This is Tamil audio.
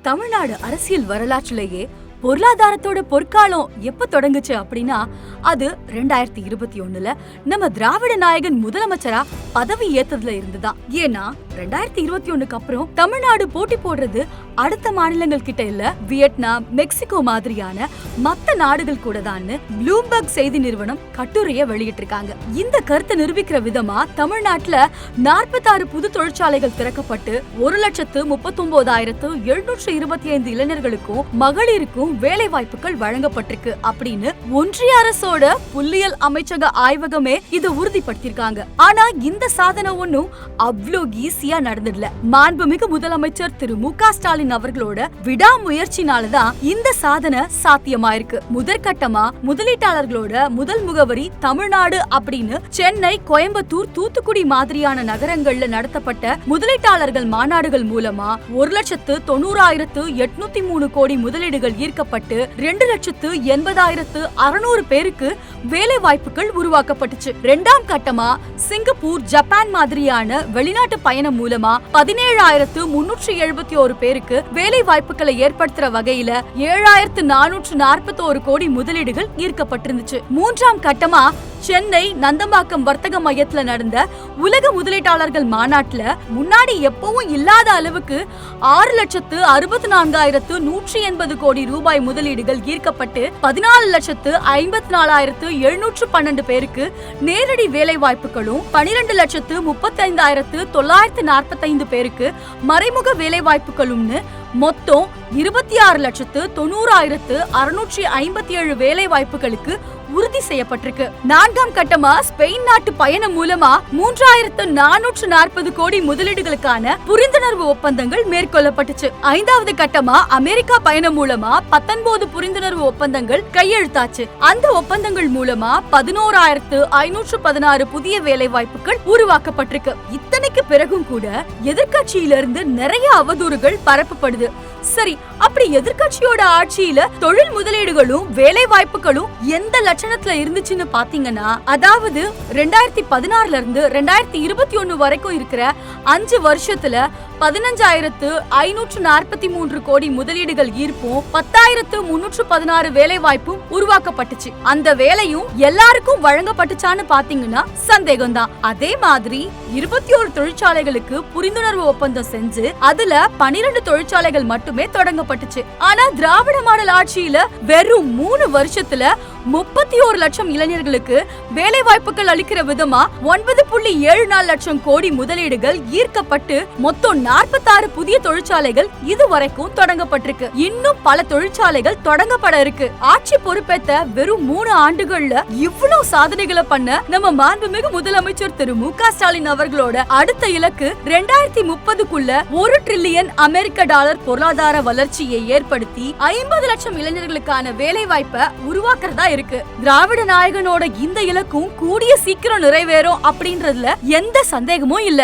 தமிழ்நாடு அரசியல் வரலாற்றிலேயே பொருளாதாரத்தோட பொற்காலம் எப்ப தொடங்குச்சு அப்படின்னா அது 2021ல நம்ம திராவிட நாயகன் முதலமைச்சரா பதவி ஏத்ததுல இருந்துதான். ஏன்னா 2021க்கு அப்புறம் தமிழ்நாடு போட்டி போடுறது அடுத்த மாநிலங்கள் கிட்ட இல்ல, வியட்நாம், மெக்சிகோ மாதிரியான மத்த நாடுகள் கூட தான் ப்ளூம்பர்க் செய்தி நிறுவனம் கட்டுரையை வெளியிட்டிருக்காங்க. இந்த கருத்தை நிரூபிக்கிற விதமா தமிழ்நாட்டுல 46 புது தொழிற்சாலைகள் திறக்கப்பட்டு 1,39,725 இளைஞர்களுக்கும் மகளிருக்கும் வேலை வாய்ப்புகள் வழங்கப்பட்டிருக்கு அப்படின்னு ஒன்றிய அரசோட புள்ளியியல் அமைச்சக ஆய்வகமே இதை உறுதிப்படுத்திருக்காங்க. ஆனா இந்த சாதனை ஒன்னும் அவ்வளோ ஈஸியா நடந்துடல. மாண்புமிகு முதலமைச்சர் திரு மு க ஸ்டாலின் அவர்களோட விடாமுயற்சினாலதான் இந்த சாதனை சாத்தியமாயிருக்கு. முதற்கட்டமா முதலீட்டாளர்களோட முதல் முகவரி தமிழ்நாடு அப்படின்னு சென்னை, கோயம்புத்தூர், தூத்துக்குடி மாதிரியான நகரங்கள்ல நடத்தப்பட்ட முதலீட்டாளர்கள் மாநாடுகள் மூலமா 1,90,803 கோடி முதலீடுகள் ஈர்க்கப்பட்டு 2,80,600 பேருக்கு வேலை வாய்ப்புகள் உருவாக்கப்பட்டுச்சு. இரண்டாம் கட்டமா சிங்கப்பூர், ஜப்பான் மாதிரியான வெளிநாட்டு பயணம் மூலமா 17,371 பேருக்கு வேலை வாய்ப்புகளை ஏற்படுத்துற வகையில 7,441 கோடி முதலீடுகள் ஈர்க்கப்பட்டிருந்துச்சு. மூன்றாம் கட்டமா சென்னை நந்தம்பாக்கம் வர்த்தக மையத்துல நடந்த உலக முதலீட்டாளர்கள் மாநாட்டுல முன்னாடி எப்பவும் இல்லாத அளவுக்கு 6,64,180 கோடி ரூபாய் முதலீடுகள் ஈர்க்கப்பட்டு 14,54,712 பேருக்கு நேரடி வேலை வாய்ப்புகளும் 12,35,945 பேருக்கு மறைமுக வேலை வாய்ப்புகளும்னு மொத்தம் 26,90,657 வேலை வாய்ப்புகளுக்கு உறுதி செய்யப்பட்டிருக்கு. நான்காம் கட்டமா ஸ்பெயின் நாட்டு பயணம் மூலமா 3,440 கோடி முதலீடுகளுக்கான புரிந்துணர்வு ஒப்பந்தங்கள் மேற்கொள்ளப்பட்டுச்சு. ஐந்தாவது கட்டமா அமெரிக்கா பயணம் மூலமா 19 புரிந்துணர்வு ஒப்பந்தங்கள் கையெழுத்தாச்சு. அந்த ஒப்பந்தங்கள் மூலமா 11,516 புதிய வேலை வாய்ப்புகள் உருவாக்கப்பட்டிருக்கு. இத்தனைக்கு பிறகும் கூட எதிர்கட்சியிலிருந்து நிறைய அவதூறுகள் பரப்பப்படுது. சரி, அப்படி எதிர்கட்சியோட ஆட்சியில தொழில் முதலீடுகளும் வேலை வாய்ப்புகளும் எந்த லட்சணத்துல இருந்துச்சுன்னு பாத்தீங்கன்னா, அதாவது 2016ல இருந்து 2021 வரைக்கும் இருக்கிற 5 வருஷத்துல 15,543 கோடி முதலீடுகள் ஈர்ப்பும் 10,316 வேலை வாய்ப்பும் உருவாக்கப்பட்டுச்சு. அந்த வேலையும் எல்லாருக்கும் வழங்கப்பட்டுச்சான்னு பாத்தீங்கன்னா சந்தேகம்தான். அதே மாதிரி 21 தொழிற்சாலைகளுக்கு புரிந்துணர்வு ஒப்பந்தம் செஞ்சு அதுல 12 தொழிற்சாலைகள் மட்டுமே தொடங்கப்பட்டுச்சு. ஆனா திராவிட மாடல் ஆட்சியில வெறும் 3 வருஷத்துல 31 லட்சம் இளைஞர்களுக்கு வேலை வாய்ப்புகள் அளிக்கிற விதமா 9.74 லட்சம் கோடி முதலீடுகள் ஈர்க்கப்பட்டு மொத்தம் 46 புதிய தொழிற்சாலைகள் இதுவரைக்கும் தொடங்கப்பட்டிருக்கு. இன்னும் பல தொழிற்சாலைகள் தொடங்கப்பட இருக்கு. ஆட்சி பொறுப்பேற்ற வெறும் 3 ஆண்டுகள்ல இவ்வளவு சாதனைகளை பண்ண நம்ம மாண்புமிகு முதலமைச்சர் திரு மு க ஸ்டாலின் அவர்களோட அடுத்த இலக்கு 2030க்குள்ள 1 டிரில்லியன் அமெரிக்க டாலர் பொருளாதார வளர்ச்சியை ஏற்படுத்தி 50 லட்சம் இளைஞர்களுக்கான வேலை வாய்ப்பை உருவாக்குறதா இருக்கு. திராவிட நாயகனோட இந்த இலக்கும் கூடிய சீக்கிரம் நிறைவேறும் அப்படின்றதுல எந்த சந்தேகமும் இல்ல.